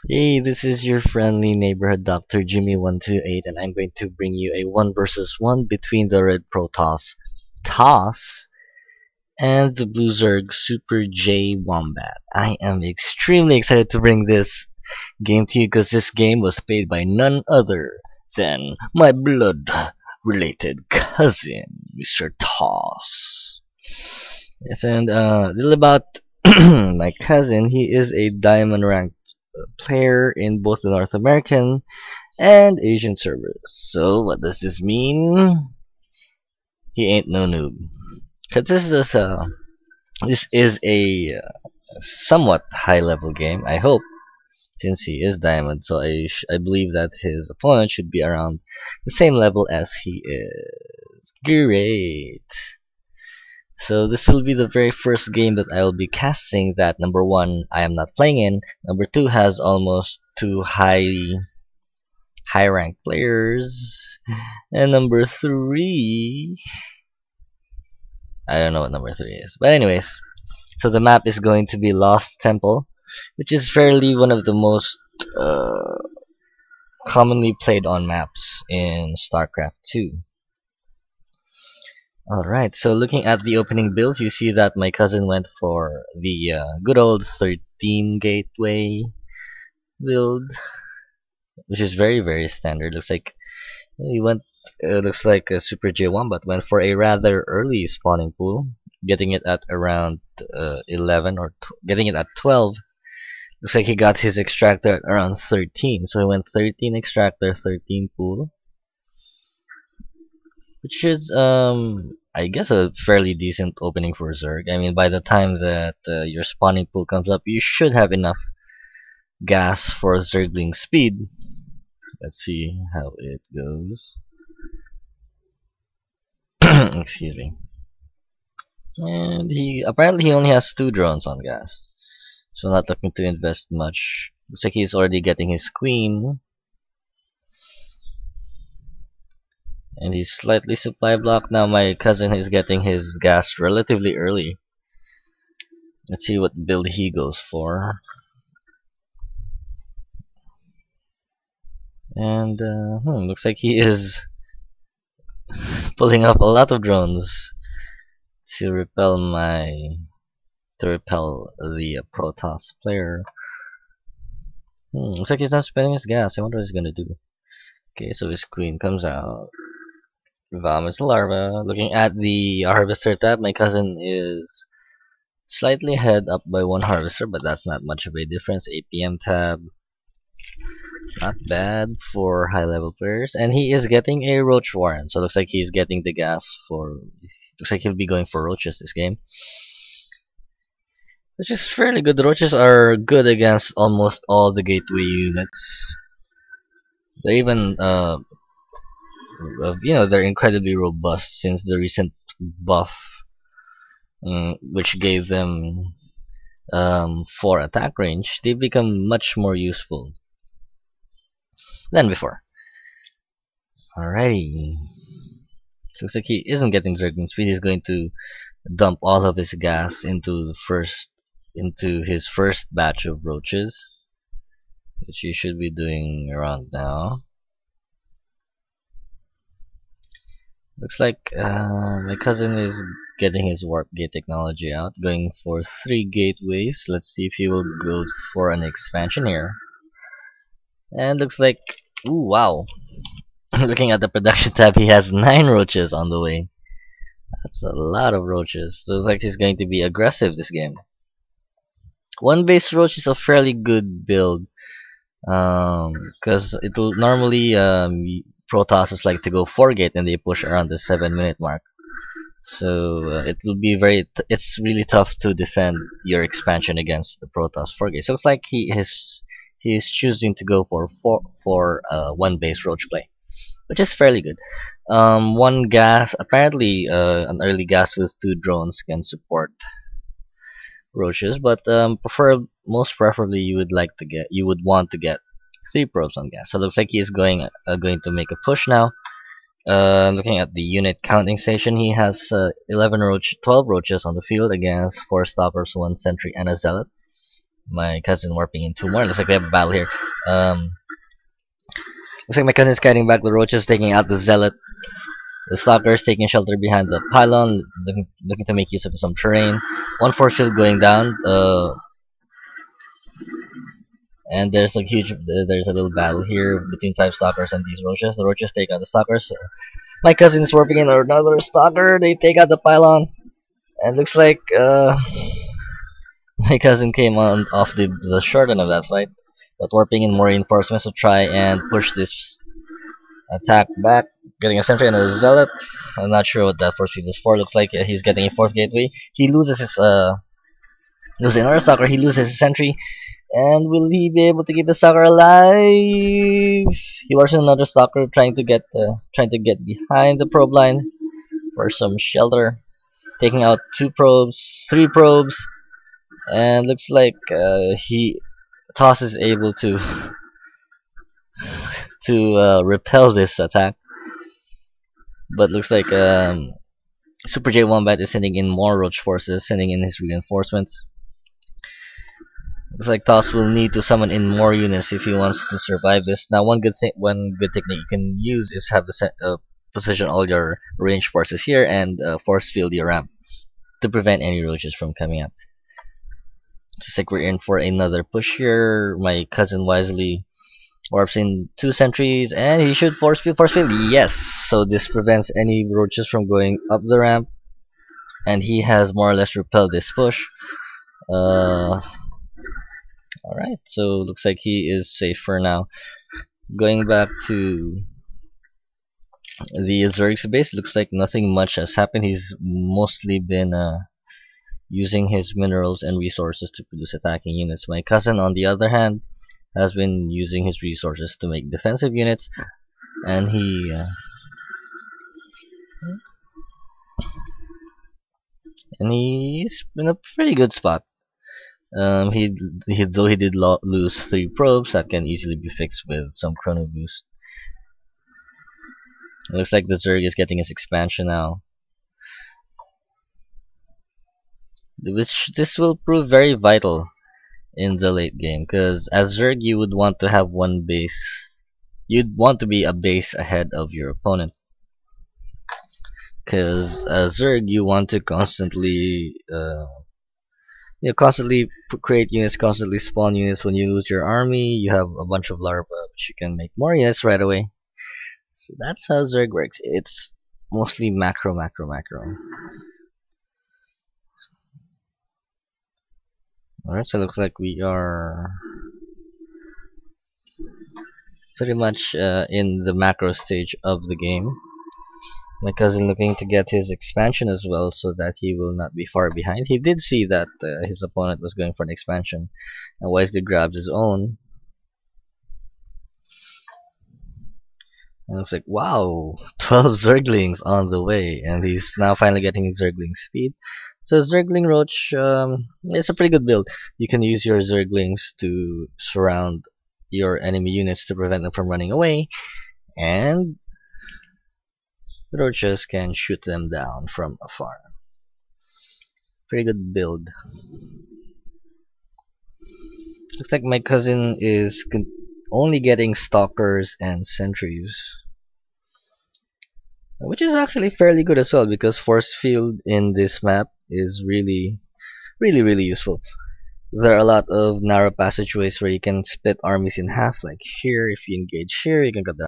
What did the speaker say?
Hey, this is your friendly neighborhood Dr. Jimmy128, and I'm going to bring you a 1 versus 1 between the red Protoss Toss and the blue Zerg SuperJWombat. I am extremely excited to bring this game to you because this game was played by none other than my blood-related cousin, Mr. Toss. Yes, and little about my cousin. He is a diamond rank player in both the North American and Asian servers. So what does this mean? He ain't no noob. Cause this is a somewhat high level game. I hope, since he is diamond. So I believe that his opponent should be around the same level as he is. Great. So this will be the very first game that I will be casting that number one I am not playing in. Number two has almost two high ranked players. And number three, I don't know what number three is. But anyways, so the map is going to be Lost Temple, which is fairly one of the most commonly played on maps in StarCraft 2. Alright, so looking at the opening builds, you see that my cousin went for the good old 13 gateway build, which is very standard. Looks like he went. Looks like a SuperJWombat went for a rather early spawning pool, getting it at around 11 or getting it at 12. Looks like he got his extractor at around 13, so he went 13 extractor, 13 pool, which is I guess a fairly decent opening for Zerg. I mean, by the time that your spawning pool comes up, you should have enough gas for Zergling speed. Let's see how it goes. Excuse me. And he only has 2 drones on gas, so not looking to invest much. Looks like he's already getting his queen. And he's slightly supply blocked. Now my cousin is getting his gas relatively early. Let's see what build he goes for. And looks like he is pulling up a lot of drones to repel the Protoss player. Looks like he's not spending his gas. I wonder what he's gonna do. Okay, so his queen comes out. Vomits larva. Looking at the harvester tab, my cousin is slightly ahead, up by 1 harvester, but that's not much of a difference. APM tab, not bad for high level players, and he is getting a roach warren, so looks like he's getting the gas for. Looks like he'll be going for roaches this game, which is fairly good. The roaches are good against almost all the gateway units. They're even they're incredibly robust since the recent buff, which gave them 4 attack range. They've become much more useful than before. Alrighty. Looks like he isn't getting Zergling speed. He's going to dump all of his gas into his first batch of roaches, which he should be doing around now. Looks like my cousin is getting his warp gate technology out, going for 3 gateways. Let's see if he will go for an expansion here. And looks like, ooh, wow. Looking at the production tab, he has 9 roaches on the way. That's a lot of roaches. Looks like he's going to be aggressive this game. 1 base roach is a fairly good build, because it'll normally Protosses like to go 4 gate and they push around the 7-minute mark. So it will be it's really tough to defend your expansion against the Protoss 4 gate. So it's like he is choosing to go for 1 base roach play, which is fairly good. 1 gas, apparently an early gas with 2 drones can support roaches, but most preferably you would want to get 3 probes on gas. So it looks like he is going to make a push now. Looking at the unit counting station, he has 12 roaches on the field against 4 stoppers, 1 sentry, and a zealot. My cousin warping in two more. Looks like we have a battle here. Um, Looks like my cousin's kiting back the roaches, taking out the zealot. The stalkers taking shelter behind the pylon, looking to make use of some terrain. One force field going down. And there's a little battle here between five stalkers and these roaches. The roaches take out the stalkers. My cousin is warping in another stalker. They take out the pylon, and looks like my cousin came on off the short end of that fight, but warping in more reinforcements to try and push this attack back. Getting a sentry and a zealot. I'm not sure what that force field is for. Looks like he's getting a fourth gateway. He loses his losing another stalker. He loses his sentry. And will he be able to keep the stalker alive? He was another stalker trying to get behind the probe line for some shelter, taking out two probes, three probes, and looks like Toss is able to repel this attack. But looks like SuperJWombat is sending in more roach forces, sending in his reinforcements. Looks like Toss will need to summon in more units if he wants to survive this. Now, one good technique you can use is have position all your ranged forces here and force field your ramp to prevent any roaches from coming up. Just like we're in for another push here. My cousin wisely warps in two sentries, and he should force field. Yes, so this prevents any roaches from going up the ramp, and he has more or less repelled this push. Alright, so looks like he is safe for now. Going back to the Zerg's base, looks like nothing much has happened. He's mostly been using his minerals and resources to produce attacking units. My cousin, on the other hand, has been using his resources to make defensive units, and he's in a pretty good spot. Though he did lose 3 probes, that can easily be fixed with some chrono boost. It looks like the Zerg is getting his expansion now, which this will prove very vital in the late game, because as Zerg you would want to have one base. You'd want to be a base ahead of your opponent, because as Zerg you want to constantly constantly create units, constantly spawn units. When you lose your army, you have a bunch of larvae, which you can make more units right away. So that's how Zerg works. It's mostly macro. Alright, so it looks like we are pretty much in the macro stage of the game. My cousin looking to get his expansion as well, so that he will not be far behind. He did see that his opponent was going for an expansion, and wisely grabs his own. And it's like, wow, 12 Zerglings on the way, and he's now finally getting his Zergling speed. So Zergling Roach, it's a pretty good build. You can use your Zerglings to surround your enemy units to prevent them from running away, and the roaches can shoot them down from afar. Pretty good build. Looks like my cousin is only getting stalkers and sentries, which is actually fairly good as well, because force field in this map is really useful. There are a lot of narrow passageways where you can split armies in half, like here. If you engage here, you can cut the